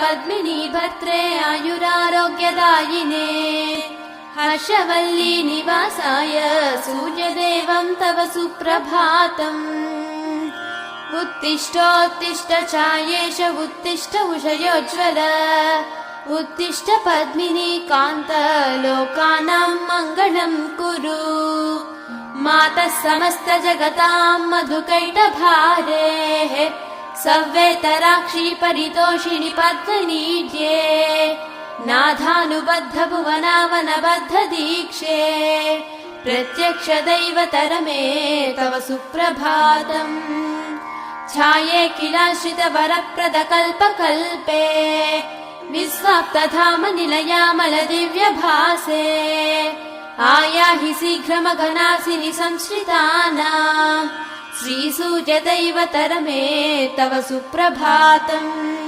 पद्मिनी भद्रे आयुरारोग्यदायिने हर्षवल्ली निवासाय सूर्यदेवं तव सुप्रभातम् उत्तिष्ठोत्तिष्ठ चायेश उत्तिष्ठ उषयोज्ज्वल उत्तिष्ठ पद्मिनी कान्त लोकानां मङ्गलं कुरु मातः समस्त जगतां मधुकैटभारेः सव्येतराक्षी परितोषिणि पद्मनीड्ये नाथानुबद्ध भुवनावनबद्ध दीक्षे प्रत्यक्ष दैवतरमे तव सुप्रभातम् ध्याये किलाश्रित वरप्रद कल्पकल्पे विस्वाप्तधाम निलयामल दिव्यभासे आयाहि शीघ्रमघनासिनि संश्रितानां श्रीसूर्यदैवतरमे तव सुप्रभातम्।